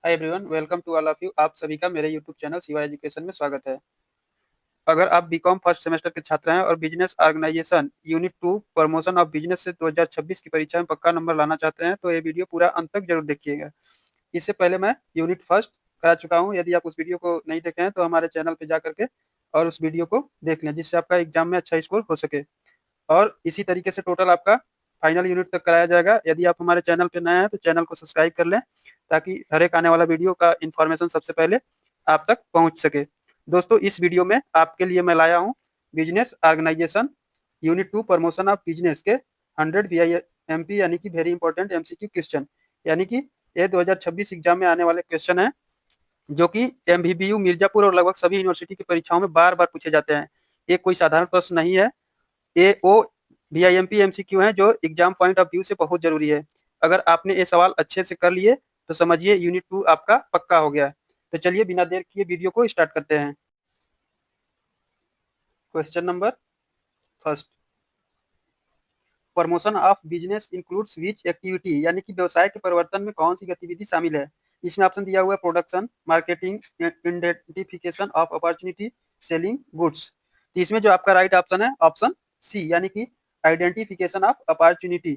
Hi everyone, welcome to all of you. आप सभी का मेरे यूट्यूब चैनल शिवा एजुकेशन में स्वागत है। अगर आप बीकॉम फर्स्ट सेमेस्टर के छात्र हैं और business organisation unit 2 promotion of business से 2026 की परीक्षा में पक्का नंबर लाना चाहते हैं तो ये वीडियो पूरा अंत तक जरूर देखिएगा। इससे पहले मैं यूनिट फर्स्ट करा चुका हूँ। यदि आप उस वीडियो को नहीं देखे हैं तो हमारे चैनल पे जा करके और उस वीडियो को देख लें, जिससे आपका एग्जाम में अच्छा स्कोर हो सके। और इसी तरीके से टोटल आपका फाइनल यूनिट तक कराया जाएगा। यदि आप हमारे चैनल पे नए हैं तो चैनल को सब्सक्राइब कर लें, ताकि हर एक आने वाला वीडियो का इन्फॉर्मेशन सबसे पहले आप तक पहुंच सके। दोस्तों, इस वीडियो में आपके लिए मैं लाया हूं business organisation unit 2 promotion of business के 100 VIMP यानी कि वेरी इंपॉर्टेंट MCQ क्वेश्चन। यानी कि ये 2026 एग्जाम में आने वाले क्वेश्चन है, जो कि MVBU मिर्जापुर और लगभग सभी यूनिवर्सिटी की परीक्षाओं में बार बार पूछे जाते हैं। ये कोई साधारण प्रश्न नहीं है, ये वो VIMP MCQ हैं जो एग्जाम पॉइंट ऑफ व्यू से बहुत जरूरी है। अगर आपने ये सवाल अच्छे से कर लिए तो समझिए यूनिट 2 आपका पक्का हो गया। तो चलिए बिना देर किए वीडियो को स्टार्ट करते हैं। Question number first, promotion of business includes which activity, यानी कि व्यवसाय के परिवर्तन में कौन सी गतिविधि शामिल है। इसमें ऑप्शन दिया हुआ है production, marketing, identification of opportunity, selling goods. तो इसमें जो आपका राइट ऑप्शन है ऑप्शन सी, यानी कि आइडेंटिफिकेशन ऑफ अपॉर्चुनिटी।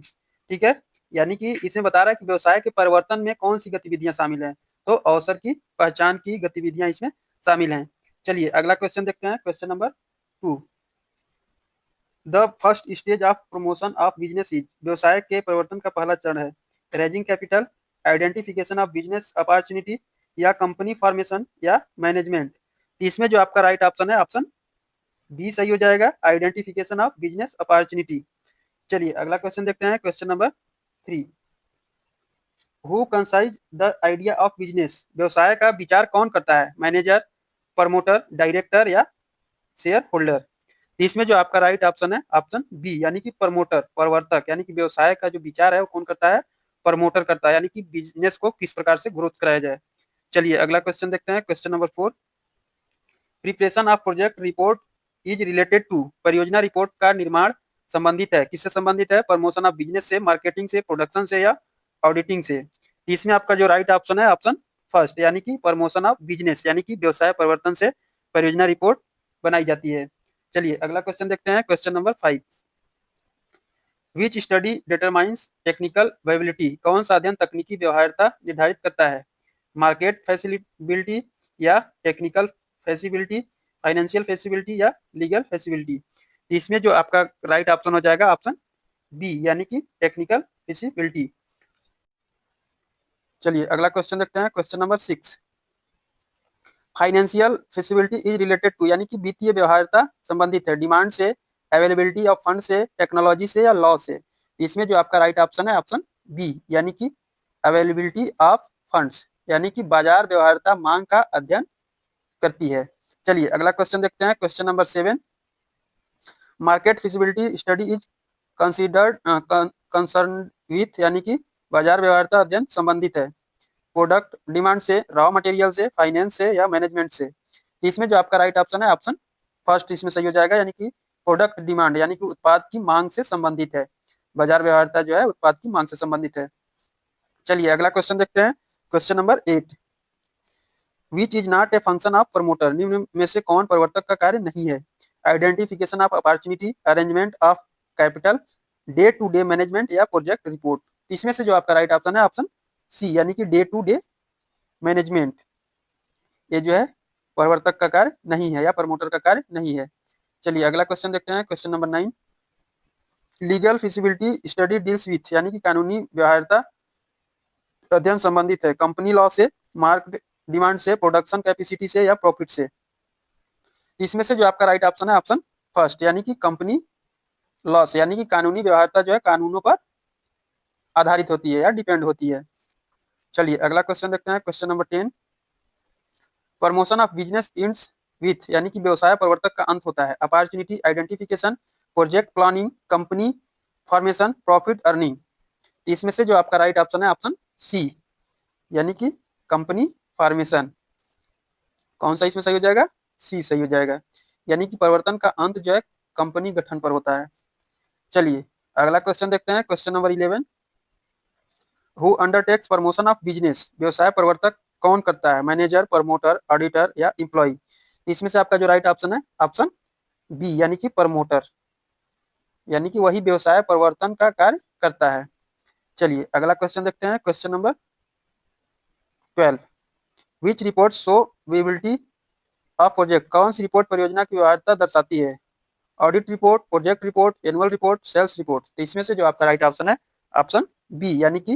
ठीक है, यानी कि इसमें बता रहा है कि व्यवसाय के परिवर्तन में कौन सी गतिविधियां शामिल हैं। तो अवसर की पहचान की गतिविधियां इसमें शामिल हैं। चलिए अगला क्वेश्चन देखते हैं। Question number 2, the first stage of promotion of business is, व्यवसाय के परिवर्तन का पहला चरण है raising capital, identification of business opportunity, या कंपनी फॉर्मेशन, या मैनेजमेंट। इसमें जो आपका राइट ऑप्शन है ऑप्शन बी सही हो जाएगा, आइडेंटिफिकेशन ऑफ बिजनेस अपॉर्चुनिटी। चलिए अगला क्वेश्चन देखते हैं। Question number 3, who concise the idea of business, व्यवसाय का विचार कौन करता है, मैनेजर, प्रमोटर, डायरेक्टर, या शेयर होल्डर। इसमें जो आपका राइट ऑप्शन है ऑप्शन बी, यानी कि प्रमोटर, प्रवर्तक। यानी कि व्यवसाय का जो विचार है वो कौन करता है, प्रमोटर करता है, यानी कि बिजनेस को किस प्रकार से ग्रोथ कराया जाए। चलिए अगला क्वेश्चन देखते हैं। Question number 4, preparation of project report is related to, परियोजना रिपोर्ट का निर्माण संबंधित है, किससे संबंधित है, प्रमोशन ऑफ बिजनेस से, मार्केटिंग से, प्रोडक्शन से, या ऑडिटिंग से। इसमें आपका जो राइट ऑप्शन है ऑप्शन फर्स्ट, यानी कि प्रमोशन ऑफ बिजनेस, यानी कि व्यवसाय परिवर्तन से परियोजना रिपोर्ट बनाई जाती है। चलिए अगला क्वेश्चन देखते हैं। क्वेश्चन नंबर 5, विच स्टडी डिटरमाइंस टेक्निकल वायबिलिटी, कौन सा अध्ययन तकनीकी व्यवहार्यता निर्धारित करता है, मार्केट फैसिलिटी, या टेक्निकल फैसिलिटी, फाइनेंशियल फैसिलिटी, या लीगल फैसिलिटी। इसमें जो आपका राइट ऑप्शन हो जाएगा ऑप्शन बी, यानी कि टेक्निकल फैसिलिटी। चलिए अगला क्वेश्चन देखते हैं। Question number 6, financial facility is related to, यानी कि वित्तीय व्यवहार्यता संबंधित है, डिमांड से, अवेलेबिलिटी ऑफ फंड से, टेक्नोलॉजी से, या लॉ से। इसमें जो आपका राइट ऑप्शन है ऑप्शन बी, यानी कि अवेलेबिलिटी ऑफ फंड्स, यानी कि बाजार व्यवहार्यता मांग का अध्ययन करती है। चलिए अगला क्वेश्चन देखते हैं। Question number 7, market feasibility study is considered concern with, यानी कि बाजार व्यवहार्यता अध्ययन संबंधित है, प्रोडक्ट डिमांड से, रॉ मटेरियल से, फाइनेंस से, या मैनेजमेंट से। इसमें जो आपका राइट ऑप्शन है ऑप्शन फर्स्ट इसमें सही हो जाएगा, यानी कि प्रोडक्ट डिमांड, यानी कि उत्पाद की मांग से संबंधित है। बाजार व्यवहार्यता जो है उत्पाद की मांग से संबंधित है। चलिए अगला क्वेश्चन देखते हैं। Question number 8, which is not a function of promoter, निम्न में से कौन प्रवर्तक का कार्य नहीं है, identification of opportunity, arrangement of capital, day to day management, या प्रोजेक्ट रिपोर्ट। इसमें से जो आपका राइट ऑप्शन है ऑप्शन सी, यानी कि डे टू डे मैनेजमेंट, ये जो है प्रवर्तक का कार्य नहीं है या प्रमोटर का कार्य नहीं है। चलिए अगला क्वेश्चन देखते हैं। Question number 9, legal feasibility study deals with, यानी कि कानूनी व्यवहार्यता अध्ययन संबंधित है, कंपनी लॉ से, मार्केट डिमांड से, प्रोडक्शन कैपेसिटी से, या प्रॉफिट से। इसमें से जो आपका राइट ऑप्शन है ऑप्शन फर्स्ट, यानी कि कंपनी लॉ से, यानी कि कानूनी व्यवहार्यता जो है कानूनों पर आधारित होती है या डिपेंड होती है। चलिए अगला क्वेश्चन देखते हैं। Question number 10, promotion of business ends with, यानी कि व्यवसाय प्रवर्तक का अंत होता है, opportunity identification, project planning, company formation, profit earning. इसमें से जो आपका राइट ऑप्शन है ऑप्शन सी, यानी कि कंपनी फॉर्मेशन। कौन सा इसमें सही हो जाएगा, सी सही हो जाएगा, यानी कि परिवर्तन का अंत जो है कंपनी गठन पर होता है। चलिए अगला क्वेश्चन देखते हैं। Question number 11, who undertakes promotion of business, व्यवसाय प्रवर्तक कौन करता है, मैनेजर, प्रमोटर, ऑडिटर या एम्प्लॉय। इसमें से आपका जो राइट ऑप्शन है ऑप्शन बी यानी कि प्रमोटर, यानी कि वही व्यवसाय प्रवर्तन का कार्य करता है। चलिए अगला क्वेश्चन देखते हैं, question number 12। Which report show visibility of project, कौन सी रिपोर्ट परियोजना की व्यवहार्यता दर्शाती है, audit report, project report, annual report, sales report. तो इसमें से जो आपका राइट ऑप्शन है ऑप्शन बी यानी कि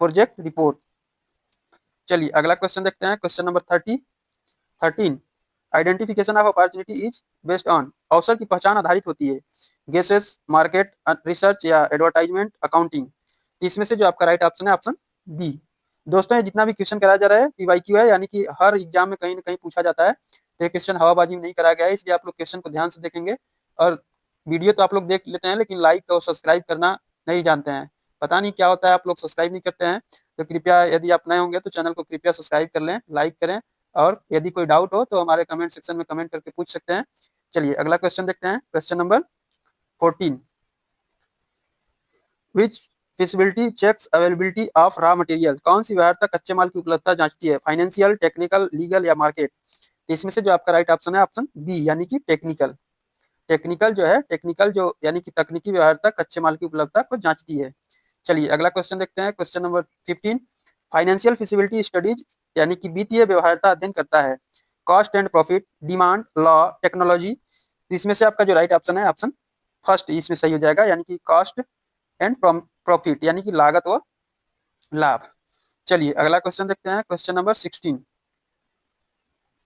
प्रोजेक्ट रिपोर्ट। चलिए अगला क्वेश्चन देखते हैं, question number 13। Identification of opportunity is based on, अवसर की पहचान आधारित होती है, गेसेस, मार्केट रिसर्च या एडवर्टाइजमेंट, अकाउंटिंग। इसमें से जो आपका राइट ऑप्शन है ऑप्शन बी। दोस्तों ये जितना भी क्वेश्चन कराया जा रहा है पीवाईक्यू है, यानी कि हर एग्जाम में कहीं ना कहीं पूछा जाता है, तो ये क्वेश्चन हवाबाजी में नहीं कराया गया है, इसलिए आप लोग क्वेश्चन को ध्यान से देखेंगे। और वीडियो तो आप लोग देख लेते हैं लेकिन लाइक और सब्सक्राइब करना नहीं जानते हैं, पता नहीं क्या होता है, आप लोग सब्सक्राइब नहीं करते हैं। तो कृपया यदि आप नए होंगे तो चैनल को कृपया सब्सक्राइब कर लें, लाइक करें, और यदि कोई डाउट हो तो हमारे कमेंट सेक्शन में कमेंट करके पूछ सकते हैं। चलिए अगला क्वेश्चन देखते हैं, question number 14। Which feasibility checks availability of raw material, कौन सी व्यवहार्यता कच्चे माल की उपलब्धता जांचती है, फाइनेंशियल, टेक्निकल, लीगल या मार्केट। इसमें से जो आपका राइट ऑप्शन है ऑप्शन बी यानी कि टेक्निकल। टेक्निकल जो है, टेक्निकल जो यानी कि तकनीकी व्यवहार्यता कच्चे माल की उपलब्धता को जांचती है। चलिए अगला क्वेश्चन देखते हैं, question number 15। Financial feasibility studies यानी कि वित्तीय व्यवहार्यता अध्ययन करता है cost and profit, demand, law, technology. इसमें से आपका जो राइट ऑप्शन है ऑप्शन फर्स्ट इसमें सही हो जाएगा, यानी कि कॉस्ट एंड प्रॉफिट यानी कि लागत व लाभ। चलिए अगला क्वेश्चन देखते हैं, question number 16।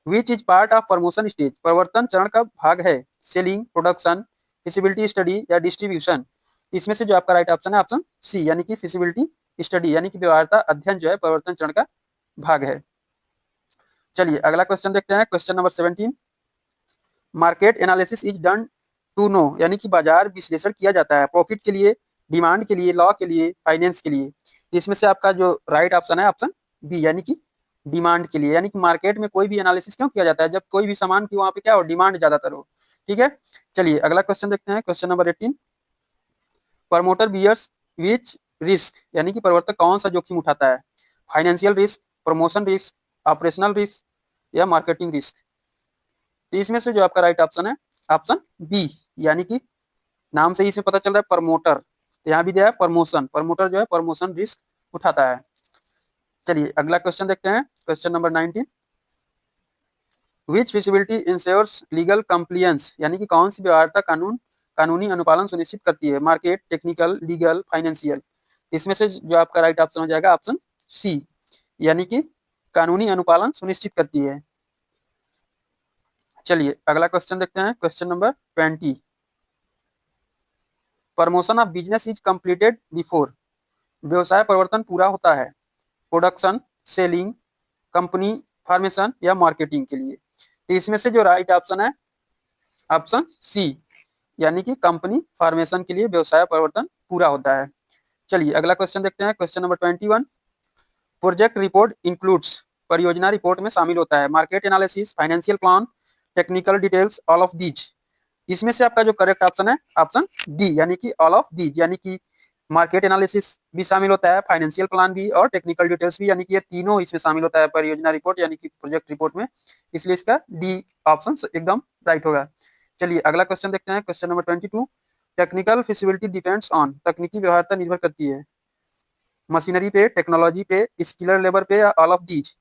Which is part of promotion stage, प्रवर्तन चरण का भाग है, सेलिंग, प्रोडक्शन, फिजिबिलिटी स्टडी या डिस्ट्रीब्यूशन। इसमें से जो आपका राइट ऑप्शन है ऑप्शन सी यानी कि फिजिबिलिटी स्टडी यानी कि व्यवहार्यता अध्ययन जो है प्रवर्तन चरण का भाग है। चलिए अगला क्वेश्चन देखते हैं, question number 17। Market analysis is done to know, यानी कि बाजार विश्लेषण किया जाता है प्रॉफिट के लिए, डिमांड के लिए, लॉ के लिए, फाइनेंस के लिए। इसमें से आपका जो राइट ऑप्शन है ऑप्शन बी यानी कि डिमांड के लिए, यानी कि मार्केट में कोई भी एनालिसिस क्यों किया जाता है, जब कोई भी सामान की वहां पे क्या हो, डिमांड ज्यादातर हो। ठीक है, चलिए अगला क्वेश्चन देखते हैं, क्वेश्चन नंबर 18। प्रमोटर बियर्स विच रिस्क, यानी कि प्रवर्तक कौन सा जोखिम उठाता है, financial risk, promotion risk, operational risk या मार्केटिंग रिस्क। इसमें से जो आपका राइट ऑप्शन है ऑप्शन बी यानी कि नाम से ही इसमें पता चल रहा है प्रमोटर, यहाँ भी दिया है प्रमोशन, प्रमोटर जो है प्रमोशन रिस्क उठाता है। चलिए अगला क्वेश्चन देखते हैं, क्वेश्चन नंबर 19। विच फिजिबिलिटी इंश्योर्स लीगल कंप्लियंस, यानी कि कौन सी व्यवहार्यता कानूनी अनुपालन सुनिश्चित करती है, मार्केट, टेक्निकल, लीगल, फाइनेंशियल। इसमें से जो आपका राइट ऑप्शन हो जाएगा ऑप्शन सी यानी कि कानूनी अनुपालन सुनिश्चित करती है। चलिए अगला क्वेश्चन देखते हैं, question number 20। Promotion of business is completed before, व्यवसाय परिवर्तन पूरा होता है प्रोडक्शन, सेलिंग, कंपनी फॉर्मेशन या मार्केटिंग के लिए। तो इसमें से जो राइट ऑप्शन है ऑप्शन सी यानी कि कंपनी फॉर्मेशन के लिए व्यवसाय परिवर्तन पूरा होता है। चलिए अगला क्वेश्चन देखते हैं, question number 21। Project report includes, परियोजना रिपोर्ट में शामिल होता है market analysis, financial plan, technical details, all of these. इसमें से आपका जो करेक्ट ऑप्शन है ऑप्शन डी यानी कि ऑल ऑफ दीज, यानी कि मार्केट एनालिसिस भी शामिल होता है, फाइनेंशियल प्लान भी और टेक्निकल डिटेल्स भी, यानी कि ये तीनों इसमें शामिल होता है परियोजना रिपोर्ट यानी कि प्रोजेक्ट रिपोर्ट में, इसलिए इसका डी ऑप्शन एकदम राइट होगा। चलिए अगला क्वेश्चन देखते हैं, question number 22। Technical feasibility depends on, तकनीकी व्यवहार्यता निर्भर करती है मशीनरी पे, टेक्नोलॉजी पे, स्किलर लेबर पे या ऑल ऑफ दीज।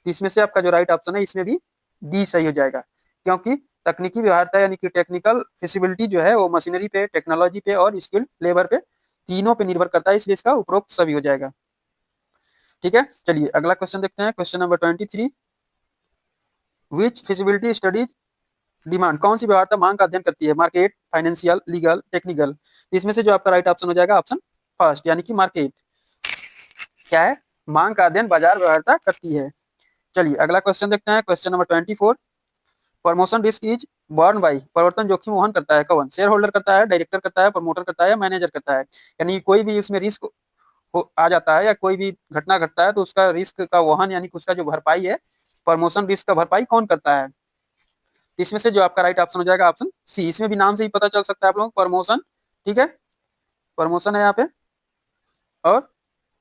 इसमें से आपका जो राइट ऑप्शन है इसमें भी डी सही हो जाएगा, क्योंकि तकनीकी व्यवहार्यता यानी कि टेक्निकल फिजिबिलिटी जो है वो मशीनरी पे, टेक्नोलॉजी पे और स्किल्ड लेबर पे, तीनों पे निर्भर करता है, इसलिए इसका उपरोक्त सभी हो जाएगा। ठीक है, चलिए अगला क्वेश्चन देखते हैं, क्वेश्चन नंबर 23। विच फिजिबिलिटी स्टडीज डिमांड, कौन सी व्यवहार्यता मांग का अध्ययन करती है, मार्केट, फाइनेंशियल, लीगल, टेक्निकल। इसमें से जो आपका राइट ऑप्शन हो जाएगा ऑप्शन फर्स्ट यानी कि मार्केट क्या है, मांग का अध्ययन बाजार व्यवहार्यता करती है। चलिए अगला क्वेश्चन देखते हैं, question number 24। Promotion risk is burn by, परिवर्तन जोखिम वहन करता है कौन, शेयर होल्डर करता है, डायरेक्टर करता है, प्रमोटर करता है या मैनेजर करता है। यानी कोई भी उसमें रिस्क आ जाता है या कोई भी घटना घटता है तो उसका रिस्क का वहन यानी कि उसका जो भरपाई है, प्रमोशन रिस्क का भरपाई कौन करता है। इसमें से जो आपका राइट ऑप्शन हो जाएगा ऑप्शन सी, इसमें भी नाम से ही पता चल सकता है आप लोग प्रमोशन। ठीक है, प्रमोशन है यहाँ पे, और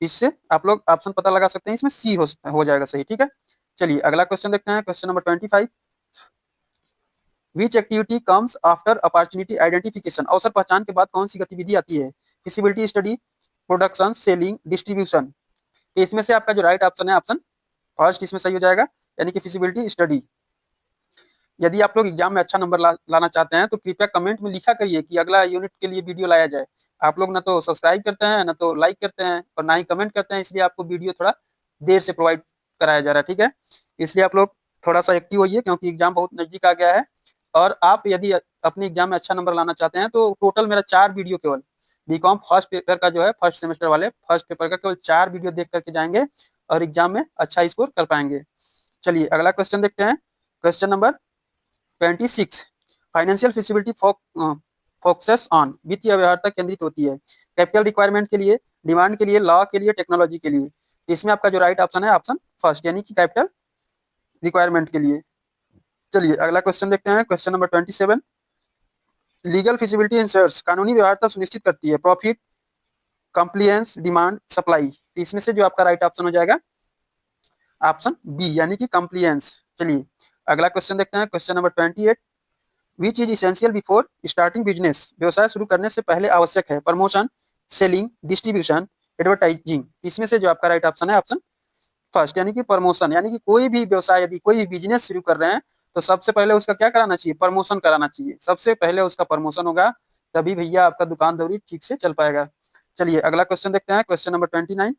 इससे आप लोग ऑप्शन पता लगा सकते हैं, इसमें सी हो जाएगा सही। ठीक है, चलिए अगला क्वेश्चन देखते हैं, question number 25। Which activity comes after opportunity identification, अवसर पहचान के बाद कौन सी गतिविधि आती है? Feasibility study, production, selling, distribution. तो इसमें से आपका जो राइट ऑप्शन है ऑप्शन फर्स्ट इसमें सही हो जाएगा, यानी कि फिजिबिलिटी स्टडी। यदि आप लोग एग्जाम में अच्छा नंबर लाना चाहते हैं तो कृपया कमेंट में लिखा करिए कि अगला यूनिट के लिए वीडियो लाया जाए। आप लोग ना तो सब्सक्राइब करते हैं, ना तो लाइक करते हैं, और ना ही कमेंट करते हैं, इसलिए आपको वीडियो थोड़ा देर से प्रोवाइड कराया जा रहा है। ठीक है, इसलिए आप लोग थोड़ा सा एक्टिव होइए, क्योंकि एग्जाम बहुत नजदीक आ गया है। और आप यदि अपने एग्जाम में अच्छा नंबर लाना चाहते हैं तो टोटल मेरा 4 वीडियो केवल बीकॉम फर्स्ट पेपर का जो है, फर्स्ट सेमेस्टर वाले फर्स्ट पेपर का केवल 4 वीडियो देख करके जाएंगे और एग्जाम में अच्छा स्कोर कर पाएंगे। चलिए अगला क्वेश्चन देखते हैं, question number 26। Financial feasibility focuses on, वित्तीय व्यवहार्यता केंद्रित होती है कैपिटल रिक्वायरमेंट के लिए, डिमांड के लिए, लॉ के लिए, टेक्नोलॉजी के लिए। इसमें आपका जो राइट ऑप्शन है ऑप्शन फर्स्ट, यानी कि कैपिटल रिक्वायरमेंट के लिए। चलिए अगला क्वेश्चन देखते हैं, question number 27। Legal feasibility ensures, कानूनी व्यवहार्यता सुनिश्चित करती है प्रॉफिट, कंप्लायंस, डिमांड, सप्लाई। इसमें से जो आपका राइट ऑप्शन हो जाएगा ऑप्शन बी, यानी कि कंप्लायंस। चलिए अगला क्वेश्चन देखते हैं, question number 28। Which is essential before starting business, व्यवसाय शुरू करने से पहले आवश्यक है? Promotion, selling, distribution, advertising. इसमें से जो आपका राइट ऑप्शन है ऑप्शन फर्स्ट, यानी कि प्रमोशन। यानी कि कोई भी व्यवसाय, यदि कोई भी बिजनेस शुरू कर रहे हैं तो सबसे पहले उसका क्या कराना चाहिए? प्रमोशन कराना चाहिए। सबसे पहले उसका प्रमोशन होगा, तभी भैया आपका दुकान दौरी ठीक से चल पाएगा। चलिए अगला क्वेश्चन देखते हैं, question number 29।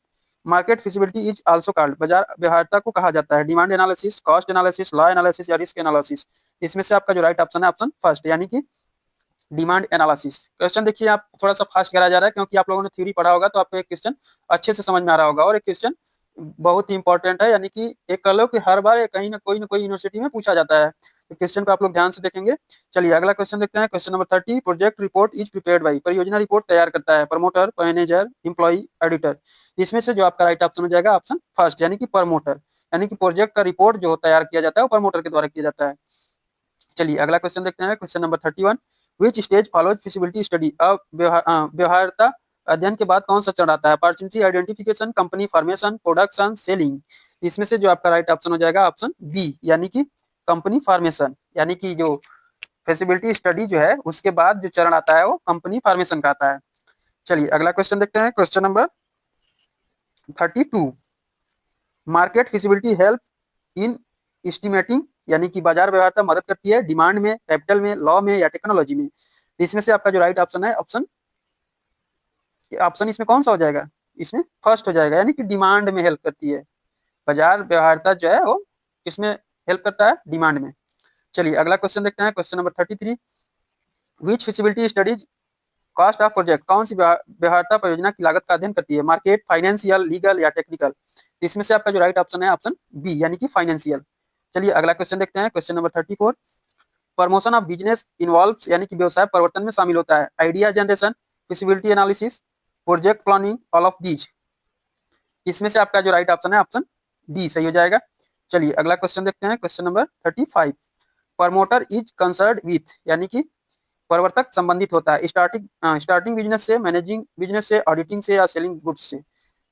Market feasibility is also called, बाजार व्यवहार्यता को कहा जाता है demand analysis, cost analysis, law analysis या रिस्क एनालिसिस। इसमें से आपका जो राइट ऑप्शन है ऑप्शन फर्स्ट, यानी कि डिमांड एनालिसिस। क्वेश्चन देखिए, आप थोड़ा सा फास्ट कराया जा रहा है, क्योंकि आप लोगों ने थ्योरी पढ़ा होगा तो आपको एक क्वेश्चन अच्छे से समझ में आ रहा होगा, और एक क्वेश्चन बहुत ही इंपॉर्टेंट है, यानी कि एक कह लो कि हर बार कहीं ना कोई यूनिवर्सिटी में पूछा जाता है। तो क्वेश्चन को आप लोग ध्यान से देखेंगे। चलिए अगला क्वेश्चन देखते हैं, question number 30। Project report is prepared by, परियोजना रिपोर्ट तैयार करता है प्रमोटर, मैनेजर, एम्प्लॉई, एडिटर। इसमें से जो आपका राइट ऑप्शन हो जाएगा ऑप्शन फर्स्ट, यानी कि प्रमोटर। यानी कि प्रोजेक्ट का रिपोर्ट जो तैयार किया जाता है वो प्रमोटर के द्वारा किया जाता है। चलिए अगला क्वेश्चन देखते हैं, question number 31। Which stage follows feasibility study, अब व्यवहार्यता अध्ययन के बाद कौन सा चरण आता है? Opportunity identification, company formation, production, selling. इसमें से जो आपका राइट ऑप्शन हो जाएगा ऑप्शन बी, यानी कि कंपनी फॉर्मेशन। यानी कि जो फिजिबिलिटी स्टडी जो है उसके बाद जो चरण आता है वो कंपनी फॉर्मेशन का आता है। चलिए अगला क्वेश्चन देखते हैं, question number 32। Market feasibility help in estimating, यानी कि बाजार व्यवहार्यता मदद करती है डिमांड में, कैपिटल में, लॉ में या टेक्नोलॉजी में। इसमें से आपका जो राइट ऑप्शन है ऑप्शन ऑप्शन इसमें कौन सा हो जाएगा? इसमें फर्स्ट हो जाएगा, यानी कि डिमांड में हेल्प करती है। बाजार व्यवहार्यता जो है वो किसमें हेल्प करता है? डिमांड में। चलिए अगला क्वेश्चन देखते हैं, question number 33। Which feasibility studies cost of project, कौन सी व्यवहार्यता परियोजना की लागत का अध्ययन करती है? मार्केट, फाइनेंशियल, लीगल या टेक्निकल। इसमें से आपका जो राइट ऑप्शन है ऑप्शन बी, यानी कि फाइनेंशियल। चलिए अगला क्वेश्चन देखते हैं, question number 34। Promotion of business involves, यानी कि व्यवसाय परिवर्तन में शामिल होता है idea generation, feasibility analysis, project planning, all of these. इसमें से आपका जो राइट ऑप्शन है ऑप्शन डी सही हो जाएगा। चलिए अगला क्वेश्चन देखते हैं, question number 35। Promoter is concern with, यानी कि प्रवर्तक संबंधित होता है स्टार्टिंग बिजनेस से, मैनेजिंग बिजनेस से, ऑडिटिंग से या सेलिंग गुड्स से।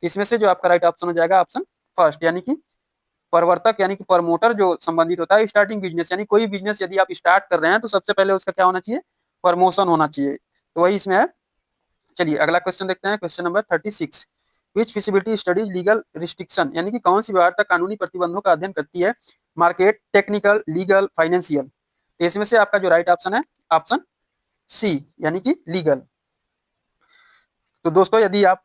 इसमें से जो आपका राइट ऑप्शन हो जाएगा ऑप्शन फर्स्ट, यानी कि प्रवर्तक यानी कि प्रमोटर जो संबंधित होता है स्टार्टिंग बिजनेस, यानी कोई बिजनेस यदि आप स्टार्ट कर रहे हैं तो सबसे पहले उसका क्या होना चाहिए? प्रमोशन होना चाहिए, तो वही इसमें है। चलिए अगला क्वेश्चन देखते हैं, क्वेश्चन नंबर 36। विच फिजिबिलिटी स्टडीज लीगल रिस्ट्रिक्शन, यानी कि कौन सी व्यवहार्यता कानूनी प्रतिबंधों का अध्ययन करती है? Market, technical, legal, financial. तो इसमें से आपका जो राइट ऑप्शन है ऑप्शन सी, यानी कि लीगल। तो दोस्तों यदि आप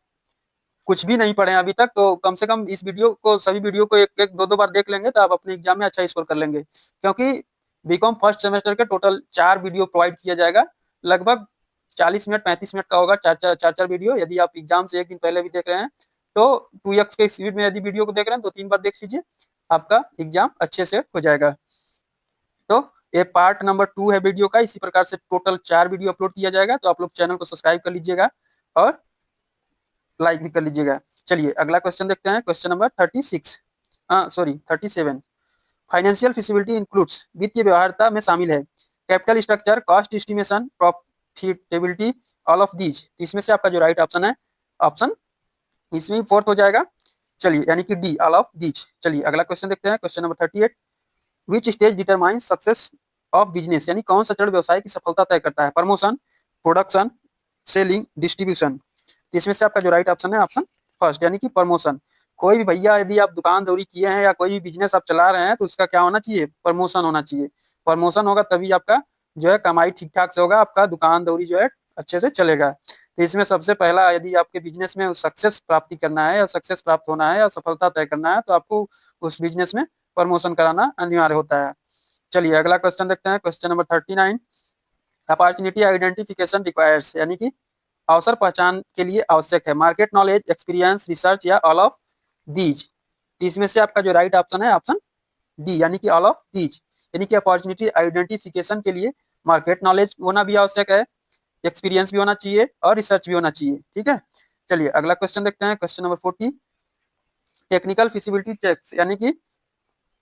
कुछ भी नहीं पढ़े अभी तक तो कम से कम इस वीडियो को, सभी वीडियो को एक एक दो दो बार देख लेंगे तो आप अपने एग्जाम में अच्छा स्कोर कर लेंगे, क्योंकि बीकॉम फर्स्ट सेमेस्टर के टोटल 4 वीडियो प्रोवाइड किया जाएगा। लगभग 40 मिनट 35 मिनट का होगा, चार वीडियो। यदि आप एग्जाम से एक दिन पहले भी देख रहे हैं तो 2x के स्पीड में यदि वीडियो को देख रहे हैं तो 3 बार देख लीजिए, आपका एग्जाम अच्छे से हो जाएगा। तो ये पार्ट नंबर 2 है वीडियो का। इसी प्रकार से टोटल 4 वीडियो अपलोड किया जाएगा, तो आप लोग चैनल को सब्सक्राइब कर लीजिएगा और लाइक भी कर लीजिएगा। चलिए अगला क्वेश्चन देखते हैं, question number 36, sorry 37। Financial feasibility includes, वित्तीय व्यवहार्यता में शामिल है capital structure, cost estimation, profitability, all of these. इसमें से आपका जो राइट ऑप्शन है ऑप्शन इसमें फोर्थ हो जाएगा। चलिए यानी कि डी, ऑल ऑफ दीज। चलिए अगला क्वेश्चन देखते हैं, question number 38। Which stage determines success of business, यानी कौन सा चरण व्यवसाय की सफलता तय करता है? Promotion, production, selling, distribution. इसमें से आपका जो राइट ऑप्शन है ऑप्शन फर्स्ट, यानी कि प्रमोशन। कोई भी भैया यदि आप दुकान दौरी किए हैं या कोई भी बिजनेस आप चला रहे हैं तो उसका क्या होना चाहिए? प्रमोशन होना चाहिए। प्रमोशन होगा तभी आपका जो है कमाई ठीक ठाक से होगा, आपका दुकान दौरी जो है अच्छे से चलेगा। तो इसमें सबसे पहला यदि आपके बिजनेस में सक्सेस प्राप्ति करना है या सक्सेस प्राप्त होना है या सफलता तय करना है तो आपको उस बिजनेस में प्रमोशन कराना अनिवार्य होता है। चलिए अगला क्वेश्चन देखते हैं, question number 39। Opportunity identification requires, यानी कि अवसर पहचान के लिए आवश्यक है। मार्केट नॉलेज, एक्सपीरियंस, रिसर्च या ऑल ऑफ दीज। इसमें से आपका जो राइट ऑप्शन है ऑप्शन डी, यानी कि ऑल ऑफ दीज। यानी कि अपॉर्चुनिटी आइडेंटिफिकेशन के लिए मार्केट नॉलेज होना भी आवश्यक है, एक्सपीरियंस भी होना चाहिए और रिसर्च भी होना चाहिए। ठीक है, चलिए अगला क्वेश्चन देखते हैं, question number 40। Technical feasibility checks, यानी कि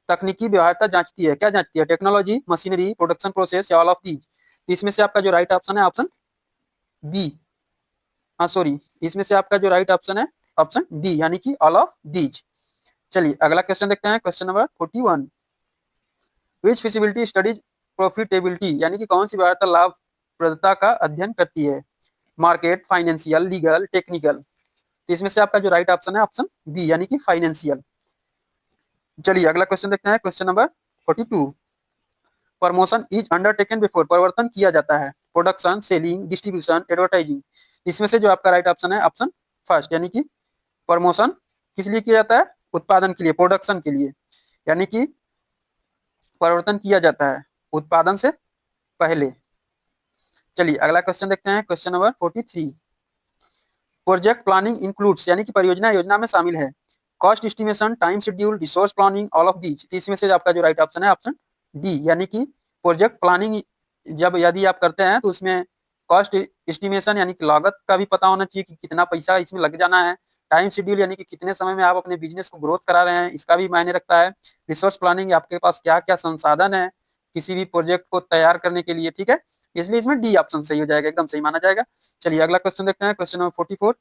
तकनीकी व्यवहार्यता जांचती है। क्या जांचती है? टेक्नोलॉजी, मशीनरी, प्रोडक्शन प्रोसेस या ऑल ऑफ दीज। इसमें से आपका जो राइट ऑप्शन है ऑप्शन बी, हाँ सॉरी, इसमें से आपका जो राइट ऑप्शन है ऑप्शन डी, यानी कि ऑल ऑफ दीज। चलिए अगला क्वेश्चन देखते हैं, क्वेश्चन नंबर 41। विच फिजिबिलिटी स्टडीज प्रॉफिटेबिलिटी, यानी कि कौन सी व्यवहार्यता लाभप्रदता का अध्ययन करती है? Market, financial, legal, technical. इसमें से आपका जो राइट ऑप्शन है ऑप्शन बी, यानी कि फाइनेंशियल। चलिए अगला क्वेश्चन देखते हैं, question number 42। Promotion is undertaken before, परिवर्तन किया जाता है। Production, selling, distribution, advertising. इसमें से जो आपका राइट ऑप्शन है ऑप्शन फर्स्ट, यानी कि प्रमोशन किस लिए किया जाता है? उत्पादन के लिए, प्रोडक्शन के लिए, यानी कि परिवर्तन किया जाता है उत्पादन से पहले। चलिए अगला क्वेश्चन देखते हैं, question number 43। Project planning includes, यानी कि परियोजना योजना में शामिल है। Cost estimation, time schedule, resource planning, all of these. इसमें से आपका जो राइट ऑप्शन है ऑप्शन डी, यानी कि प्रोजेक्ट प्लानिंग जब यदि आप करते हैं तो उसमें कॉस्ट एस्टिमेशन यानी कि लागत का भी पता होना चाहिए कि कितना पैसा इसमें लग जाना है। टाइम शेड्यूल यानी कि कितने समय में आप अपने बिजनेस को ग्रोथ करा रहे हैं, इसका भी मायने रखता है। रिसोर्स प्लानिंग, आपके पास क्या क्या संसाधन है किसी भी प्रोजेक्ट को तैयार करने के लिए। ठीक है, इसलिए इसमें डी ऑप्शन सही हो जाएगा, एकदम सही माना जाएगा। चलिए अगला क्वेश्चन देखते हैं, क्वेश्चन नंबर 44।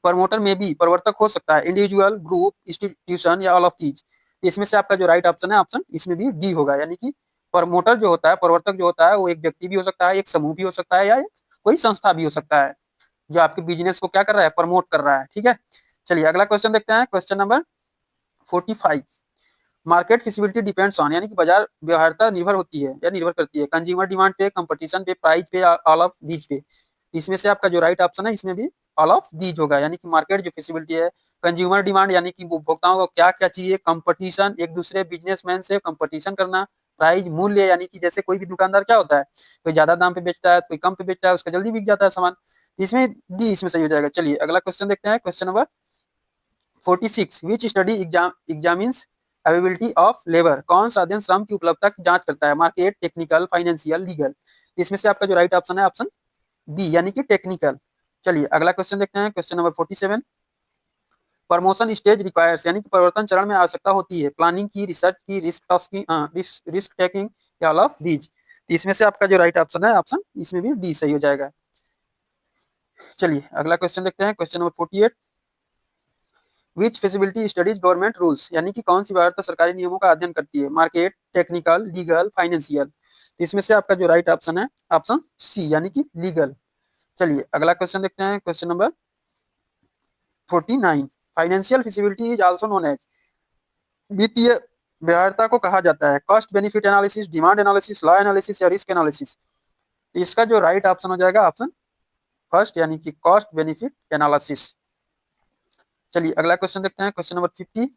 प्रमोटर में भी परिवर्तक हो सकता है, इंडिविजुअल, ग्रुप, इंस्टीट्यूशन या ऑल ऑफ दीज। इसमें से आपका जो राइट ऑप्शन है ऑप्शन इसमें भी डी होगा, यानी कि प्रमोटर जो होता है, प्रवर्तक जो होता है वो एक व्यक्ति भी हो सकता है, एक समूह भी हो सकता है या एक कोई संस्था भी हो सकता है जो आपके बिजनेस को क्या कर रहा है? प्रमोट कर रहा है। ठीक है, चलिए अगला क्वेश्चन देखते हैं, question number 45। Market feasibility depends on, यानी कि बाजार व्यवहार्यता निर्भर होती है या निर्भर करती है। कंज्यूमर डिमांड पे, कंपटीशन पे, प्राइस पे, ऑल ऑफ दीज पे। इसमें से आपका जो राइट ऑप्शन है इसमें भी ऑल ऑफ दीज होगा, यानी कि मार्केट जो फिजिबिलिटी है, कंज्यूमर डिमांड यानी कि उपभोक्ताओं को क्या क्या चाहिए, कंपटीशन एक दूसरे बिजनेसमैन से कंपटीशन करना, प्राइस मूल्य यानी कि जैसे कोई भी दुकानदार क्या होता है, कोई ज्यादा दाम पे बेचता है, कोई कम पे बेचता है, उसका जल्दी बिक जाता है सामान। इसमें डी इसमें सही हो जाएगा। चलिए अगला क्वेश्चन देखते हैं, question number 46। Which study examines availability of labour, कौन सा अध्ययन श्रम की उपलब्धता की जांच करता है? Market, technical, financial, legal. इसमें से आपका जो राइट ऑप्शन है ऑप्शन बी, यानी कि टेक्निकल। चलिए अगला क्वेश्चन देखते हैं, question number 47। Promotion stage requires, यानी कि परिवर्तन चरण में आवश्यकता होती है। प्लानिंग की, रिसर्च की, रिस्क टेकिंग या ऑल ऑफ दीज। इसमें से आपका जो राइट ऑप्शन है ऑप्शन इसमें भी डी सही हो जाएगा। चलिए अगला क्वेश्चन देखते हैं, क्वेश्चन नंबर 48। विच फिजिबिलिटी स्टडीज गवर्नमेंट रूल्स, यानी कि कौन सी व्यवस्था सरकारी नियमों का अध्ययन करती है? Market, technical, legal, financial. इसमें से आपका जो राइट ऑप्शन है ऑप्शन सी, यानी कि लीगल। चलिए अगला क्वेश्चन देखते हैं, question number 49। Financial feasibility is also known as, वित्तीय व्यवहार्यता को कहा जाता है cost benefit analysis, demand analysis, law analysis या रिस्क एनालिसिस। इसका जो राइट ऑप्शन हो जाएगा ऑप्शन फर्स्ट, यानी कि कॉस्ट बेनिफिट एनालिसिस। चलिए अगला क्वेश्चन देखते हैं, question number 50।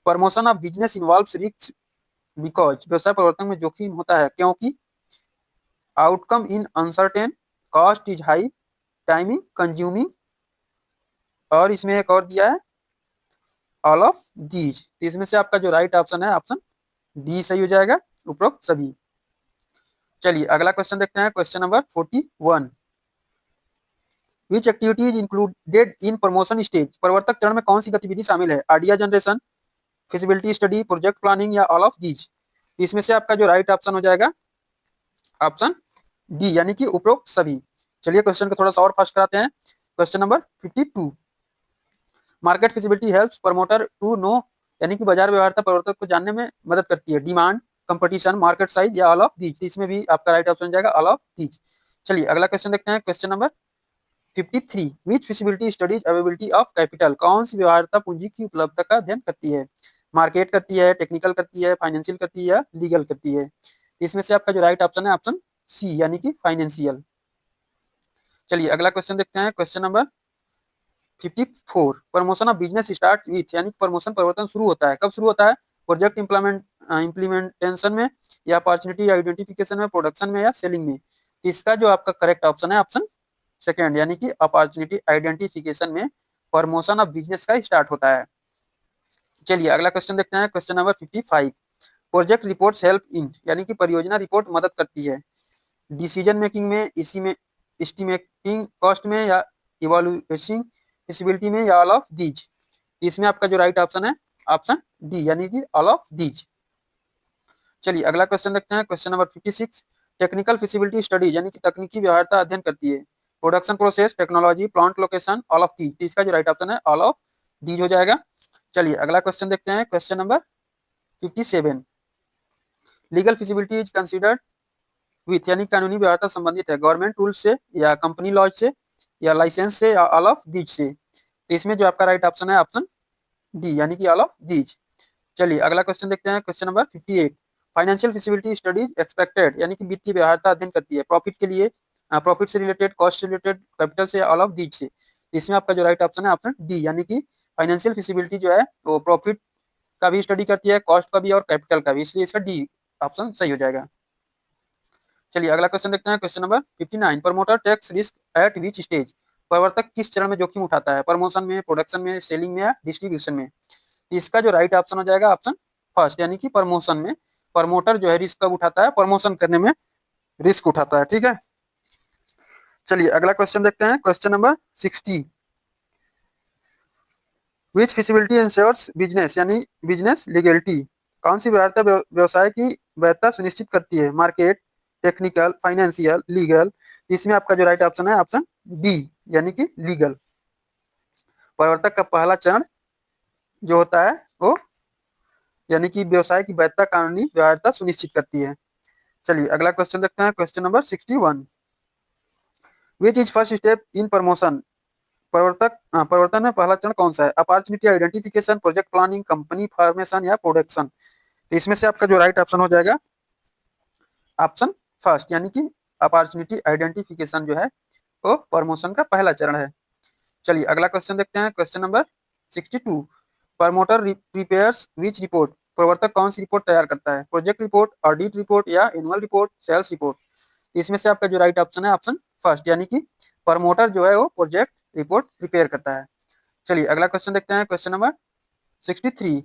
Promotion of business involves risk because, व्यवसाय परिवर्तन में जोखिम होता है क्योंकि outcome in uncertain, cost is high, timing consuming, और इसमें एक और दिया है ऑल ऑफ दीज। तो इसमें से आपका जो राइट ऑप्शन है ऑप्शन डी सही हो जाएगा, उपरोक्त सभी। चलिए अगला क्वेश्चन देखते हैं, question number 41। Which activity is included in promotion stage, परिवर्तक चरण में कौन सी गतिविधि शामिल है? Idea generation, feasibility study, project planning या ऑल ऑफ दीज। इसमें से आपका जो राइट ऑप्शन हो जाएगा ऑप्शन डी, यानी कि उपरोक्त सभी। चलिए क्वेश्चन को थोड़ा सा और फास्ट कराते हैं, question number 52। Market feasibility helps promoter to know, यानी कि बाजार व्यवहार्यता प्रवर्तक को जानने में मदद करती है। डिमांड, कंपटीशन, मार्केट साइज या ऑल ऑफ दीज, इसमें भी आपका राइट ऑप्शन जाएगा ऑल ऑफ दीज। चलिए अगला क्वेश्चन देखते हैं, question number 53, which feasibility studies availability of capital, कौन सी व्यवहार्यता पूंजी की उपलब्धता का अध्ययन करती है? मार्केट करती है, टेक्निकल करती है, फाइनेंशियल करती है या लीगल करती है? इसमें से आपका जो राइट ऑप्शन है ऑप्शन सी, यानी कि फाइनेंशियल। चलिए अगला क्वेश्चन देखते हैं, question number 54, promotion of business start with, यानी प्रमोशन परिवर्तन शुरू होता है, कब शुरू होता है? प्रोजेक्ट इम्प्लीमेंटेशन में या अपॉर्चुनिटी आइडेंटिफिकेशन में, प्रोडक्शन में या सेलिंग में? इसका जो आपका करेक्ट ऑप्शन है ऑप्शन सेकेंड, यानी कि अपॉर्चुनिटी आइडेंटिफिकेशन में प्रमोशन ऑफ बिजनेस का स्टार्ट होता है। चलिए अगला क्वेश्चन देखते हैं, question number 55, project reports help in, यानी कि परियोजना रिपोर्ट मदद करती है डिसीजन मेकिंग में, इसी में एस्टिमेटिंग कॉस्ट में या इवैल्यूएटिंग फिजिबिलिटी में या ऑल ऑफ दीज? इसमें आपका जो राइट ऑप्शन है ऑप्शन डी, यानी कि ऑल ऑफ दीज। चलिए अगला क्वेश्चन देखते हैं, question number 56, technical feasibility studies, यानी कि तकनीकी व्यवहार्यता अध्ययन करती है production process, technology, plant location, all of these, इसका जो राइट ऑप्शन है ऑल ऑफ दीज हो जाएगा। चलिए अगला क्वेश्चन देखते हैं, question number 57, legal feasibility is considered with, यानी कानूनी व्यवहार्यता संबंधित है गवर्नमेंट रूल से या कंपनी लॉज से या लाइसेंस से या ऑल ऑफ दीज से? तो इसमें जो आपका राइट ऑप्शन है ऑप्शन डी, यानी कि ऑल ऑफ दीज। चलिए अगला क्वेश्चन देखते हैं, question number 58, financial feasibility studies expected, यानी कि वित्तीय व्यवहार्यता अध्ययन करती है प्रॉफिट के लिए, प्रॉफिट से रिलेटेड, कॉस्ट से रिलेटेड, कैपिटल से, ऑल ऑफ दीज से? इसमें आपका जो राइट ऑप्शन है ऑप्शन डी, यानी कि फाइनेंशियल फिजिबिलिटी जो है वो प्रॉफिट का भी स्टडी करती है, कॉस्ट का भी और कैपिटल का भी, इसलिए इसका डी ऑप्शन सही हो जाएगा। चलिए अगला क्वेश्चन देखते हैं, question number 59, promoter takes risk at which stage, प्रवर्तक किस चरण में जोखिम उठाता है? प्रमोशन में, प्रोडक्शन में, सेलिंग में या डिस्ट्रीब्यूशन में? इसका जो राइट ऑप्शन हो जाएगा ऑप्शन फर्स्ट, यानी कि प्रमोशन में। प्रमोटर जो है रिस्क कब उठाता है? प्रमोशन करने में रिस्क उठाता है, ठीक है। चलिए अगला क्वेश्चन देखते हैं, क्वेश्चन नंबर 60, विच फिजिबिलिटी इंश्योर्स बिजनेस, यानी बिजनेस लीगलिटी, कौन सी व्यवहार्यता व्यवसाय की वैधता सुनिश्चित करती है? Market, technical, financial, legal? इसमें आपका जो राइट ऑप्शन है ऑप्शन डी, यानी कि लीगल। प्रवर्तक का पहला चरण जो होता है वो, यानी कि व्यवसाय की वैधता कानूनी व्यवहार्यता सुनिश्चित करती है। चलिए अगला क्वेश्चन देखते हैं, question number 61, which is first step in promotion, परिवर्तन में पहला चरण कौन सा है? Opportunity identification, project planning, company formation या प्रोडक्शन? तो इसमें से आपका जो राइट ऑप्शन हो जाएगा ऑप्शन फर्स्ट, यानी कि अपॉर्चुनिटी आइडेंटिफिकेशन जो है वो प्रमोशन का पहला चरण है। चलिए अगला क्वेश्चन देखते हैं, question number 62, promoter prepares which report, प्रवर्तक कौन सी रिपोर्ट तैयार करता है? प्रोजेक्ट रिपोर्ट, ऑडिट रिपोर्ट या एनुअल रिपोर्ट, सेल्स रिपोर्ट? इसमें से आपका जो राइट ऑप्शन है ऑप्शन फर्स्ट, यानी कि प्रमोटर जो है वो प्रोजेक्ट रिपोर्ट प्रिपेयर करता है। चलिए अगला क्वेश्चन देखते हैं, question number 63,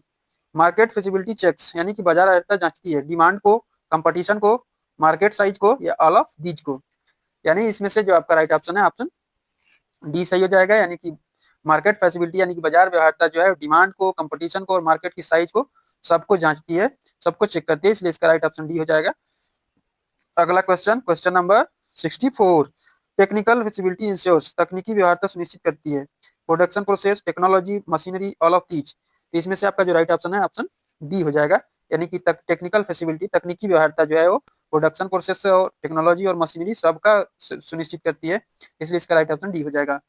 market feasibility checks, यानी कि बाजार अर्थता जांचती है डिमांड को, कंपटीशन को, मार्केट साइज को या ऑल ऑफ दीज को? यानी इसमें से जो आपका राइट ऑप्शन है ऑप्शन डी सही हो जाएगा, यानी कि मार्केट फैसिलिटी, यानी कि बाजार व्यवहार्यता जो है डिमांड को, कंपटीशन को और मार्केट की साइज को सबको जांचती है, सबको चेक करती है, इसलिए इसका राइट ऑप्शन डी हो जाएगा। अगला question, question number 64, technical feasibility ensures, तकनीकी व्यवहार्यता सुनिश्चित करती है production process, technology, machinery, all of these? तो इसमें से आपका जो राइट ऑप्शन है ऑप्शन डी हो जाएगा, यानी कि टेक्निकल फैसिलिटी, तकनीकी व्यवहार्यता जो है वो प्रोडक्शन प्रोसेस और टेक्नोलॉजी और मशीनरी सबका सुनिश्चित करती है, इसलिए इसका राइट ऑप्शन डी हो जाएगा।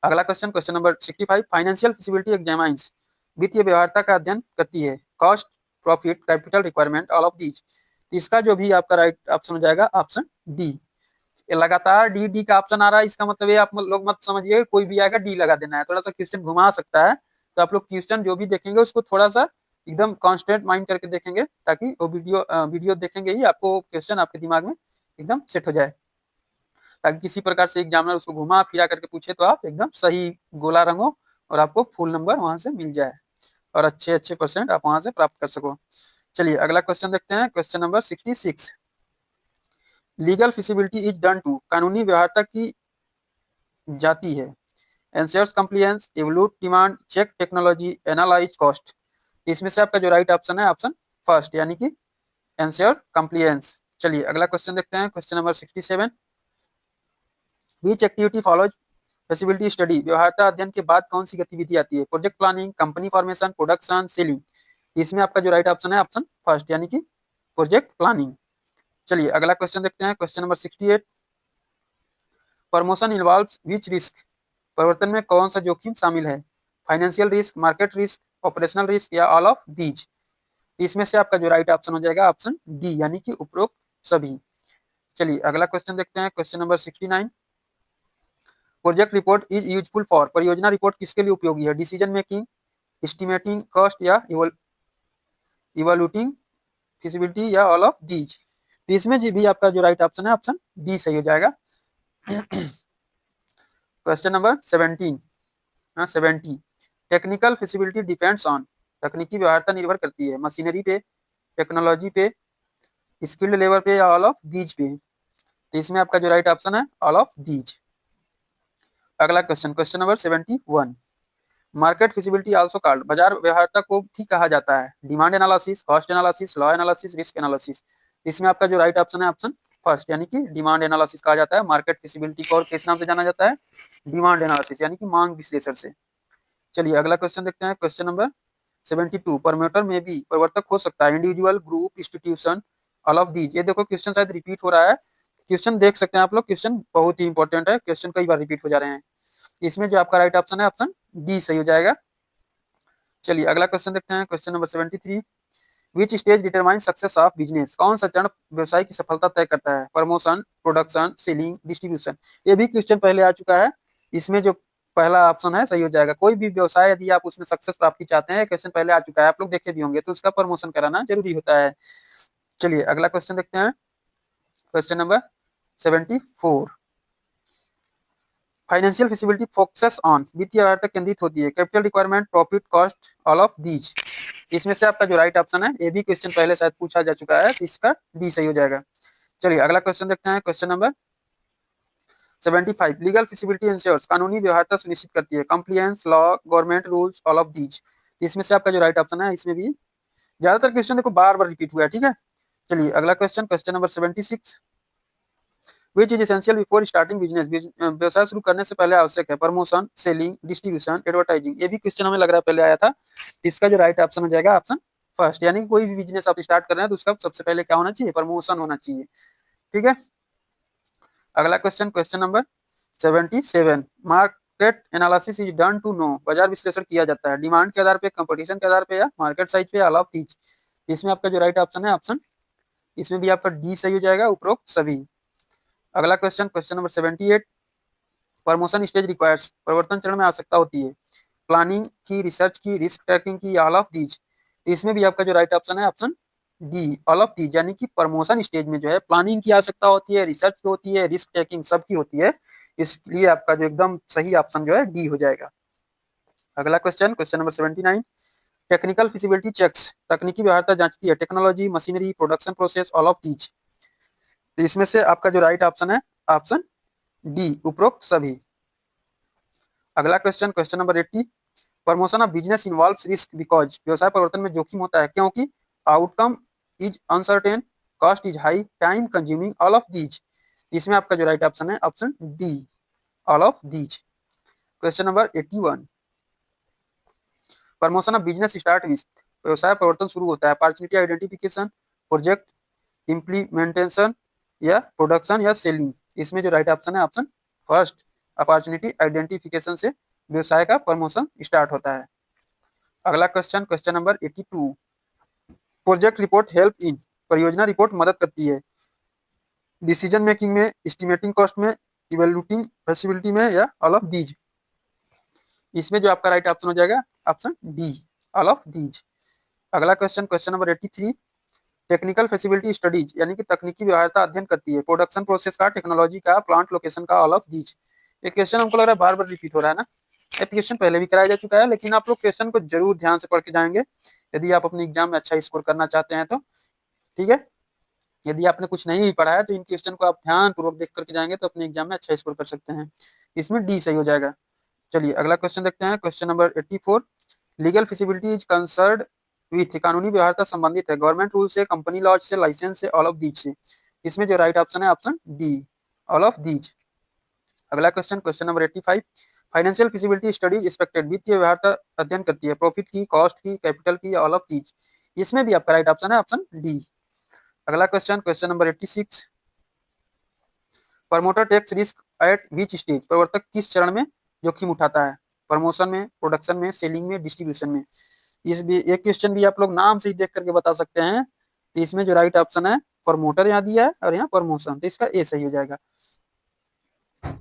अगला question, question number 65, financial feasibility examines, वित्तीय व्यवहार्यता का अध्ययन करती है cost, profit, capital requirement, all of these? इसका जो भी आपका राइट ऑप्शन हो जाएगा ऑप्शन डी। ये लगातार डी डी का ऑप्शन आ रहा है, इसका मतलब ये आप लोग मत समझिए कोई भी आएगा डी लगा देना है, थोड़ा सा क्वेश्चन घुमा सकता है, तो आप लोग क्वेश्चन जो भी देखेंगे उसको थोड़ा सा एकदम कॉन्स्टेंट माइंड करके देखेंगे, ताकि वो वीडियो देखेंगे ही आपको क्वेश्चन आपके दिमाग में एकदम सेट हो जाए, ताकि किसी प्रकार से एग्जामिनर उसको घुमा फिरा करके पूछे तो आप एकदम सही गोला रंगो और आपको फुल नंबर वहां से मिल जाए और अच्छे अच्छे परसेंट आप वहां से प्राप्त कर सको। चलिए अगला क्वेश्चन देखते हैं, question number 66, legal feasibility is done to, कानूनी व्यवहार्यता की जाती है ensures compliance, evaluate demand, check technology, analyse cost? इसमें से आपका जो राइट ऑप्शन है ऑप्शन फर्स्ट, यानी कि एंश्योर कंप्लायंस। चलिए अगला क्वेश्चन देखते हैं, question number 67, which activity follows facility study व्यवहार्यता अध्ययन के बाद कौन सी गतिविधि आती है? Project planning, company formation, production, selling. इसमें आपका जो राइट ऑप्शन है ऑप्शन फर्स्ट यानी कि प्रोजेक्ट प्लानिंग। चलिए अगला क्वेश्चन देखते हैं, question number 68। Promotion involves which risk? परिवर्तन में कौन सा जोखिम शामिल है? Financial risk, market risk, operational risk या ऑल ऑफ दीज। इसमें से आपका जो राइट ऑप्शन हो जाएगा ऑप्शन डी यानी कि उपरोक्त सभी। चलिए अगला क्वेश्चन देखते हैं, question number 69। Project report is useful for? परियोजना रिपोर्ट किसके लिए उपयोगी है? डिसीजन मेकिंग, एस्टिमेटिंग कॉस्ट या इवैल्यूएटिंग फिजिबिलिटी या ऑल ऑफ दीज। तो इसमें जी भी आपका जो राइट ऑप्शन है ऑप्शन डी सही हो जाएगा। Question number 17 70। Technical feasibility depends on? तकनीकी व्यवहार्यता निर्भर करती है मशीनरी पे, टेक्नोलॉजी पे, स्किल्ड लेबर पे या ऑल ऑफ दीज पे। तो इसमें आपका जो राइट ऑप्शन है ऑल ऑफ दीज। अगला question, question number 71। Market feasibility also called? बाजार व्यवहार्यता को भी कहा जाता है demand analysis, cost analysis, law analysis, risk analysis. इसमें आपका जो राइट ऑप्शन है ऑप्शन फर्स्ट यानी कि डिमांड एनालिसिस कहा जाता है। मार्केट फिजिबिलिटी को और किस नाम से जाना जाता है? डिमांड एनालिसिस यानी कि मांग विश्लेषण से। चलिए अगला क्वेश्चन देखते हैं, क्वेश्चन नंबर 72। प्रमोटर में भी परिवर्तक हो सकता है individual, group, institution, all of these. ये देखो क्वेश्चन शायद रिपीट हो रहा है, क्वेश्चन देख सकते हैं आप लोग, क्वेश्चन बहुत ही इंपॉर्टेंट है, क्वेश्चन कई बार रिपीट हो जा रहे हैं। इसमें जो आपका राइट ऑप्शन है ऑप्शन डी सही हो जाएगा। चलिए अगला क्वेश्चन देखते हैं, question number 73। Which stage determine success of business? कौन सा चरण व्यवसाय की सफलता तय करता है? Promotion, production, selling, distribution. ये भी क्वेश्चन पहले आ चुका है। इसमें जो पहला ऑप्शन है सही हो जाएगा। कोई भी व्यवसाय यदि आप उसमें सक्सेस प्राप्ति चाहते हैं, क्वेश्चन पहले आ चुका है, आप लोग देखे भी होंगे, तो उसका प्रमोशन कराना जरूरी होता है। चलिए अगला क्वेश्चन देखते हैं, question number 74। Financial feasibility focuses on? वित्तीय व्यवहार्यता केंद्रित होती है capital requirement, profit, cost, all of these. इसमें से आपका जो राइट ऑप्शन है, ये भी क्वेश्चन पहले शायद पूछा जा चुका है, तो इसका डी सही हो जाएगा। चलिए अगला क्वेश्चन देखते हैं, question number 75। Legal feasibility ensures? कानूनी व्यवहार्यता सुनिश्चित करती है compliance, law, government rules, all of these. इसमें से आपका जो राइट ऑप्शन है, इसमें भी ज्यादातर क्वेश्चन देखो बार बार रिपीट हुआ है, ठीक है। चलिए अगला question, question number 76। Which is essential before starting business? व्यवसाय शुरू करने से पहले आवश्यक है प्रमोशन, सेलिंग, डिस्ट्रीब्यूशन, एडवर्टाइजिंग। ये भी क्वेश्चन हमें लग रहा है पहले आया था। इसका जो राइट ऑप्शन हो जाएगा ऑप्शन फर्स्ट यानी कि कोई भी बिजनेस आप स्टार्ट कर रहे हैं तो उसका सबसे पहले क्या होना चाहिए? प्रमोशन होना चाहिए, ठीक है। अगला question, question number 77। Market analysis is done to know? बाजार विश्लेषण किया जाता है डिमांड के आधार पे, कंपटीशन के आधार पे या मार्केट साइज पे, ऑल ऑफ दीज। इसमें आपका जो राइट ऑप्शन है ऑप्शन, इसमें भी आपका डी सही हो जाएगा, उपरोक्त सभी। अगला question, question number 78। Promotion stage requires? परिवर्तन चरण में आवश्यकता होती है प्लानिंग की, रिसर्च की, रिस्क टेकिंग की, ऑल ऑफ दीज। इसमें भी आपका जो राइट ऑप्शन है option D all of these, यानी कि प्रमोशन स्टेज में जो है प्लानिंग की आवश्यकता होती है, रिसर्च की होती है, रिस्क टेकिंग सबकी होती है। इसलिए आपका जो एकदम सही ऑप्शन जो है डी हो जाएगा। अगला question, question number 79। Technical feasibility checks? तकनीकी व्यवहार्यता जांचती है technology, machinery, production process, all of these. तो इसमें से आपका जो राइट ऑप्शन है ऑप्शन डी उपरोक्त सभी। अगला question, question number 80। Promotion of business involves risk because? व्यवसाय परिवर्तन में जोखिम होता है क्योंकि outcome is uncertain, cost is high, time consuming, all of these. इसमें आपका जो राइट ऑप्शन है option D all of these. Question number 81। Promotion of business start with? व्यवसाय परिवर्तन शुरू होता है अपॉर्चुनिटी आइडेंटिफिकेशन, प्रोजेक्ट इम्प्लीमेंटेशन या प्रोडक्शन या सेलिंग। इसमें जो राइट ऑप्शन है ऑप्शन फर्स्ट, अपॉर्चुनिटी आइडेंटिफिकेशन से व्यवसाय का प्रमोशन स्टार्ट होता है। अगला question, question number 82। Project report help in? परियोजना रिपोर्ट मदद करती है डिसीजन मेकिंग में, एस्टिमेटिंग कॉस्ट में, इवैल्यूएटिंग फैसिलिटी में या ऑल ऑफ दीज। इसमें जो आपका राइट ऑप्शन हो जाएगा option D all of these. अगला question, question number 83। Technical facility studies यानी कि तकनीकी व्यवहार्यता अध्ययन करती है प्रोडक्शन प्रोसेस का, टेक्नोलॉजी का, प्लांट लोकेशन का, ऑल ऑफ दीज। ये क्वेश्चन हमको लग रहा है बार बार रिपीट हो रहा है ना, ये क्वेश्चन पहले भी कराया जा चुका है, लेकिन आप लोग क्वेश्चन को जरूर ध्यान से पढ़ के जाएंगे यदि आप अपने एग्जाम में अच्छा स्कोर करना चाहते हैं तो, ठीक है। यदि आपने कुछ नहीं भी पढ़ा है तो इन क्वेश्चन को आप ध्यान पूर्वक देख करके जाएंगे तो अपने एग्जाम में अच्छा स्कोर कर सकते हैं। इसमें डी सही हो जाएगा। चलिए अगला क्वेश्चन देखते हैं, question number 84। Legal feasibility is concerned with? कानूनी व्यवहार्यता संबंधित है गवर्नमेंट रूल से, कंपनी लॉज से, लाइसेंस से, ऑल ऑफ दीज से। इसमें जो राइट ऑप्शन है option D all of these. अगला question, question number 85, financial feasibility study expected, वित्तीय व्यवहार्यता अध्ययन करती है प्रॉफिट की, कॉस्ट की, कैपिटल की या ऑल ऑफ दीज। इसमें भी आपका राइट ऑप्शन है ऑप्शन डी। अगला question, question number 86, promoter takes risk at which stage, प्रवर्तक किस चरण में जोखिम उठाता है, प्रमोशन में, प्रोडक्शन में, सेलिंग में, डिस्ट्रीब्यूशन में। इस भी एक क्वेश्चन भी आप लोग नाम से ही देख करके बता सकते हैं। तो इसमें जो राइट ऑप्शन है प्रमोटर यहाँ दिया है और यहाँ प्रमोशन, तो इसका ए सही हो जाएगा।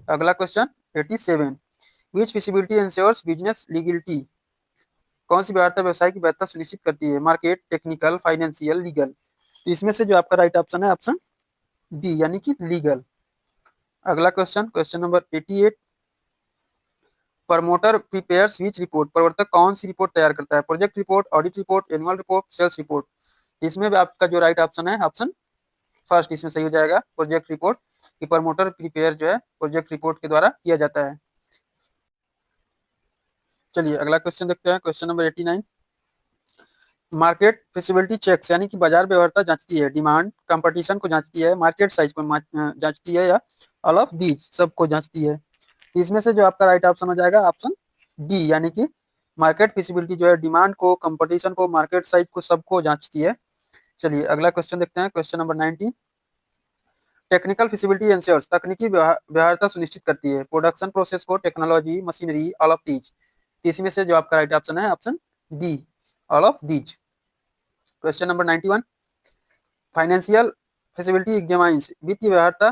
अगला क्वेश्चन 87, विच फिजिबिलिटी इंश्योर्स बिजनेस लीगलिटी, कौन सी व्यवहार्यता व्यवसाय की वैधता सुनिश्चित करती है, मार्केट, टेक्निकल, फाइनेंशियल, लीगल। तो इसमें से जो आपका राइट ऑप्शन है ऑप्शन डी यानी कि लीगल। अगला question, question number 88, promoter prepares which report, प्रवर्तक कौन सी रिपोर्ट तैयार करता है, project report, audit report, annual report, sales report. इसमें भी आपका जो राइट ऑप्शन है ऑप्शन फर्स्ट इसमें सही हो जाएगा, प्रोजेक्ट रिपोर्ट की प्रमोटर प्रिपेयर जो है प्रोजेक्ट रिपोर्ट के द्वारा किया जाता है। चलिए अगला क्वेश्चन देखते हैं, question number 89, market feasibility checks यानी कि बाजार व्यवहार्यता जांचती है, डिमांड कंपटीशन को जांचती है, मार्केट साइज को जांचती है या ऑल ऑफ दीज सबको जांचती है। इसमें से जो आपका राइट ऑप्शन हो जाएगा ऑप्शन डी यानी कि मार्केट फिजिबिलिटी जो है डिमांड को, कंपटीशन को, मार्केट साइज को सबको जांचती है। चलिए अगला क्वेश्चन देखते हैं, question number 90, technical feasibility ensures, तकनीकी व्यवहार्यता सुनिश्चित करती है, प्रोडक्शन प्रोसेस को, technology, machinery, all of these. इसमें से जो आपका राइट ऑप्शन है option D all of these. Question number 91, financial feasibility examines, वित्तीय व्यवहार्यता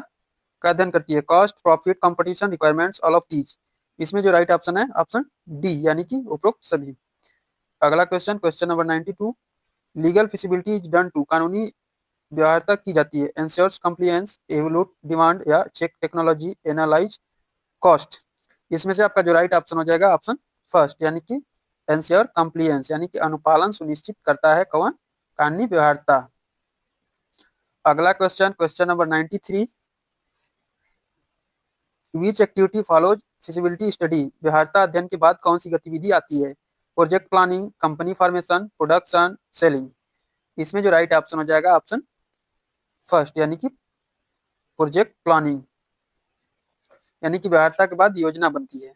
का अध्ययन करती है, cost, profit, competition, requirements, all of these. इसमें जो राइट ऑप्शन है ऑप्शन डी यानी कि उपरोक्त सभी। अगला question, question number 92, legal feasibility is done to, कानूनी व्यवहार्यता की जाती है, एंश्योर्स कंप्लायंस, एवलूट डिमांड या चेक टेक्नोलॉजी, एनालाइज कॉस्ट। इसमें से आपका जो राइट ऑप्शन हो जाएगा ऑप्शन फर्स्ट यानी कि एंश्योर कंप्लायंस यानी कि अनुपालन सुनिश्चित करता है कौन, कानूनी व्यवहार्यता। अगला क्वेश्चन, क्वेश्चन नंबर 93, विच एक्टिविटी फॉलोज फिजिबिलिटी स्टडी, व्यवहार्यता अध्ययन के बाद कौन सी गतिविधि आती है, project planning, company formation, production, selling. इसमें जो राइट ऑप्शन हो जाएगा ऑप्शन फर्स्ट यानी कि प्रोजेक्ट प्लानिंग यानी कि व्यवहार्यता के बाद योजना बनती है।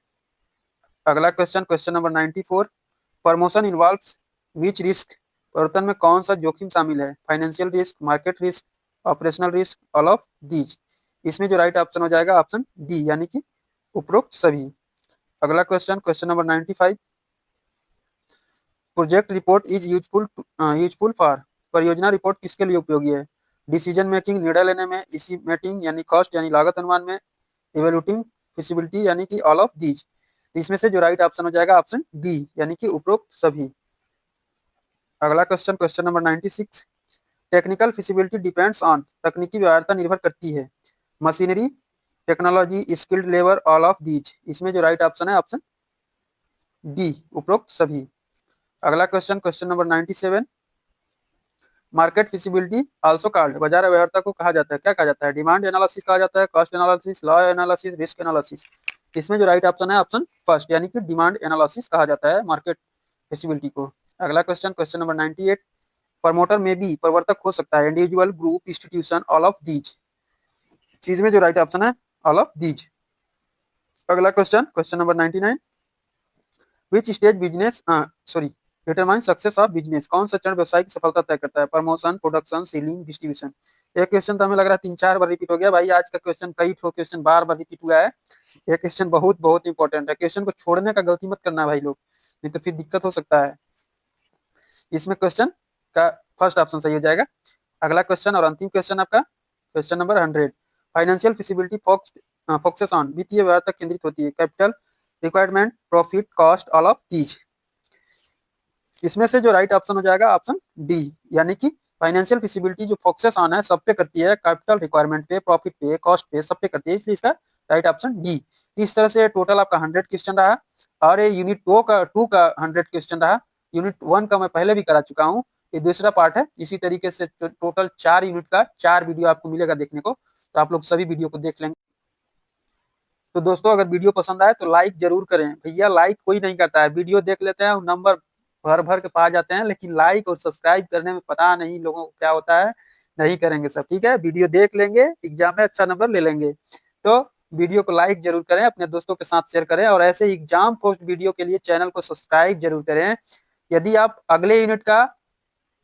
अगला question, question number 94, promotion involves which risk, परिवर्तन में कौन सा जोखिम शामिल है, financial risk, market risk, operational risk, all of these. इसमें जो राइट ऑप्शन हो जाएगा ऑप्शन डी यानी कि उपरोक्त सभी। अगला question, question number 95, project report is useful for, परियोजना रिपोर्ट किसके लिए उपयोगी है, डिसीजन मेकिंग, निर्णय लेने में, एस्टिमेटिंग यानी कॉस्ट यानी लागत अनुमान में, इवेल्यूटिंग फिजिबिलिटी यानी कि ऑल ऑफ दीज। इसमें से जो राइट ऑप्शन हो जाएगा ऑप्शन डी यानी कि उपरोक्त सभी। अगला question, question number 96, technical feasibility depends on, तकनीकी व्यवहार्यता निर्भर करती है, machinery, technology, skilled labour, all of these. इसमें जो राइट ऑप्शन है ऑप्शन डी उपरोक्त सभी। अगला question, question number 97, market feasibility also called, बाजार व्यवहार्यता को कहा जाता है, क्या कहा जाता है, डिमांड एनालिसिस कहा जाता है, cost analysis, law analysis, risk analysis. इसमें जो राइट ऑप्शन है ऑप्शन फर्स्ट यानी कि डिमांड एनालिसिस कहा जाता है मार्केट फिजिबिलिटी को। अगला क्वेश्चन, क्वेश्चन नंबर 98, प्रमोटर में भी प्रवर्तक हो सकता है, individual, group, institution, all of these. चीज में जो राइट ऑप्शन है ऑल ऑफ दीज। अगला question, question number 99, which stage business determine success of business, कौन सा चरण व्यवसाय की सफलता तय करता है, प्रमोशन, प्रोडक्शन, सेलिंग, डिस्ट्रीब्यूशन। ये क्वेश्चन तो हमें लग रहा है 3-4 बार रिपीट हो गया भाई, आज का क्वेश्चन कई ठो क्वेश्चन बार बार रिपीट हुआ है। ये क्वेश्चन बहुत बहुत इंपॉर्टेंट है, क्वेश्चन को छोड़ने का गलती मत करना भाई लोग, नहीं तो फिर दिक्कत हो सकता है। इसमें क्वेश्चन का फर्स्ट ऑप्शन सही हो जाएगा। अगला क्वेश्चन और अंतिम क्वेश्चन आपका question number 100, financial feasibility focuses on, वित्तीय व्यवहार्यता केंद्रित होती है, capital, requirement, profit, cost, all of these. इसमें से जो राइट ऑप्शन हो जाएगा ऑप्शन डी यानी कि फाइनेंशियल फिजिबिलिटी जो फोकसेस ऑन है सब पे करती है, कैपिटल रिक्वायरमेंट पे, प्रॉफिट पे, कॉस्ट पे, सब पे करती है, इसलिए इसका राइट ऑप्शन डी। इस तरह से टोटल आपका 100 क्वेश्चन रहा और ये यूनिट 2 का 100 क्वेश्चन रहा। यूनिट 1 का मैं पहले भी करा चुका हूँ, ये दूसरा पार्ट है। इसी तरीके से टोटल 4 यूनिट का 4 वीडियो आपको मिलेगा देखने को, तो आप लोग सभी वीडियो को देख लेंगे। तो दोस्तों अगर वीडियो पसंद आए तो लाइक जरूर करें भैया, लाइक कोई नहीं करता है, वीडियो देख लेते हैं नंबर भर भर के पा जाते हैं, लेकिन लाइक और सब्सक्राइब करने में पता नहीं लोगों को क्या होता है, नहीं करेंगे सब। ठीक है, वीडियो देख लेंगे, एग्जाम में अच्छा नंबर ले लेंगे। तो वीडियो को लाइक जरूर करें, अपने दोस्तों के साथ शेयर करें, और ऐसे एग्जाम पोस्ट वीडियो के लिए चैनल को सब्सक्राइब जरूर करें। यदि आप अगले यूनिट का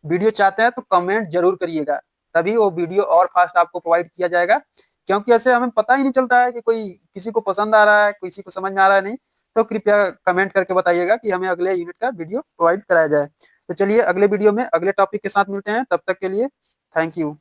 वीडियो चाहते हैं तो कमेंट जरूर करिएगा, तभी वो वीडियो और फास्ट आपको प्रोवाइड किया जाएगा, क्योंकि ऐसे हमें पता ही नहीं चलता है कि कोई किसी को पसंद आ रहा है, किसी को समझ में आ रहा है नहीं। तो कृपया कमेंट करके बताइएगा कि हमें अगले यूनिट का वीडियो प्रोवाइड कराया जाए। तो चलिए अगले वीडियो में अगले टॉपिक के साथ मिलते हैं, तब तक के लिए थैंक यू।